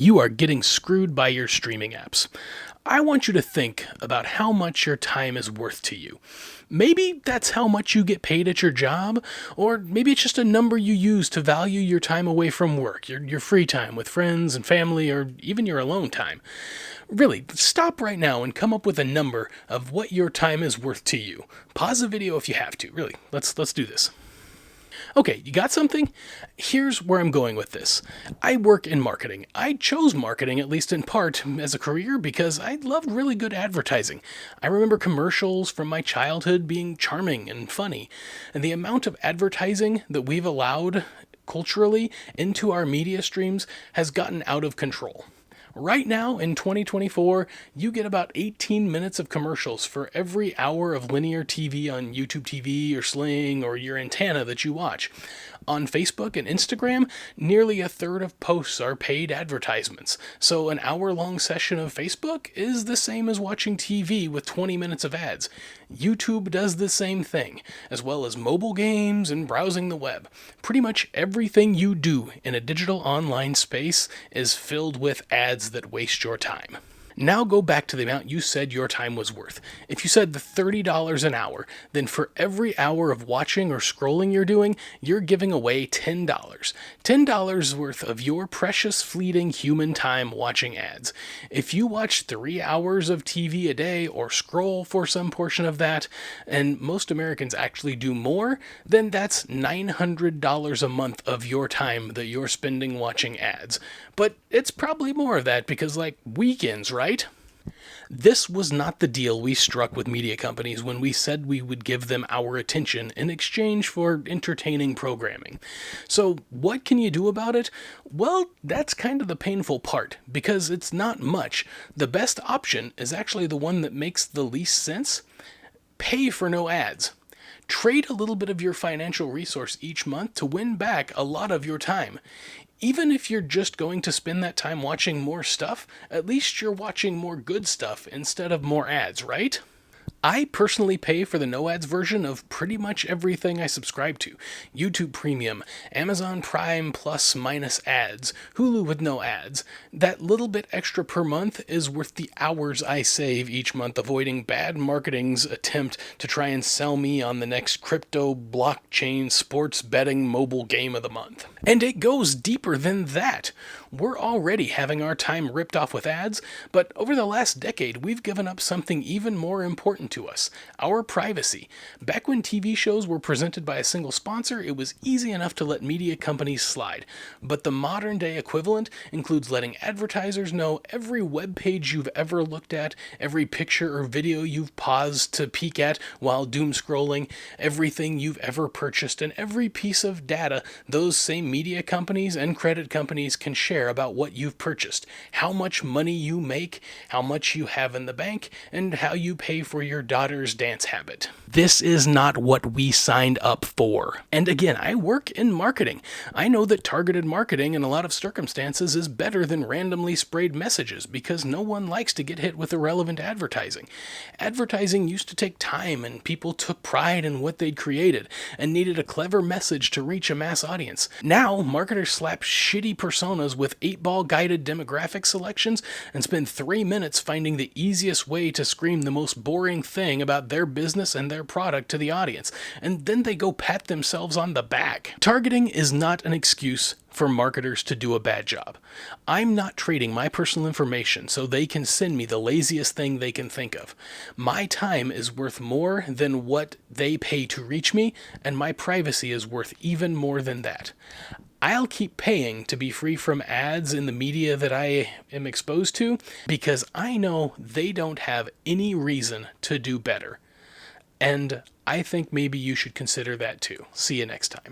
you are getting screwed by your streaming apps. I want you to think about how much your time is worth to you. Maybe that's how much you get paid at your job, or maybe it's just a number you use to value your time away from work, your free time with friends and family, or even your alone time. Really, stop right now and come up with a number of what your time is worth to you. Pause the video if you have to. Really, let's do this. Okay, you got something? Here's where I'm going with this. I work in marketing. I chose marketing, at least in part, as a career because I loved really good advertising. I remember commercials from my childhood being charming and funny, and the amount of advertising that we've allowed culturally into our media streams has gotten out of control. Right now, in 2024, you get about 18 minutes of commercials for every hour of linear TV on YouTube TV or Sling or your antenna that you watch. On Facebook and Instagram, nearly a third of posts are paid advertisements. So an hour-long session of Facebook is the same as watching TV with 20 minutes of ads. YouTube does the same thing, as well as mobile games and browsing the web. Pretty much everything you do in a digital online space is filled with ads that waste your time. Now go back to the amount you said your time was worth. If you said the $30 an hour, then for every hour of watching or scrolling you're doing, you're giving away $10. $10 worth of your precious fleeting human time watching ads. If you watch 3 hours of TV a day or scroll for some portion of that, and most Americans actually do more, then that's $900 a month of your time that you're spending watching ads. But it's probably more of that because, like, weekends, right? This was not the deal we struck with media companies when we said we would give them our attention in exchange for entertaining programming. So what can you do about it? Well, that's kind of the painful part, because it's not much. The best option is actually the one that makes the least sense. Pay for no ads. Trade a little bit of your financial resource each month to win back a lot of your time. Even if you're just going to spend that time watching more stuff, at least you're watching more good stuff instead of more ads, right? I personally pay for the no ads version of pretty much everything I subscribe to. YouTube Premium, Amazon Prime plus minus ads, Hulu with no ads. That little bit extra per month is worth the hours I save each month avoiding bad marketing's attempt to try and sell me on the next crypto, blockchain, sports betting mobile game of the month. And it goes deeper than that. We're already having our time ripped off with ads, but over the last decade, we've given up something even more important to us, our privacy. Back when TV shows were presented by a single sponsor, it was easy enough to let media companies slide. But the modern day equivalent includes letting advertisers know every web page you've ever looked at, every picture or video you've paused to peek at while doom scrolling, everything you've ever purchased, and every piece of data those same media companies and credit companies can share about what you've purchased, how much money you make, how much you have in the bank, and how you pay for your daughter's dance habit. This is not what we signed up for. And again, I work in marketing. I know that targeted marketing in a lot of circumstances is better than randomly sprayed messages because no one likes to get hit with irrelevant advertising. Advertising used to take time and people took pride in what they'd created and needed a clever message to reach a mass audience. Now, marketers slap shitty personas with 8-ball guided demographic selections and spend 3 minutes finding the easiest way to scream the most boring thing about their business and their product to the audience, and then they go pat themselves on the back. Targeting is not an excuse for marketers to do a bad job. I'm not trading my personal information so they can send me the laziest thing they can think of. My time is worth more than what they pay to reach me, and my privacy is worth even more than that. I'll keep paying to be free from ads in the media that I am exposed to because I know they don't have any reason to do better. And I think maybe you should consider that too. See you next time.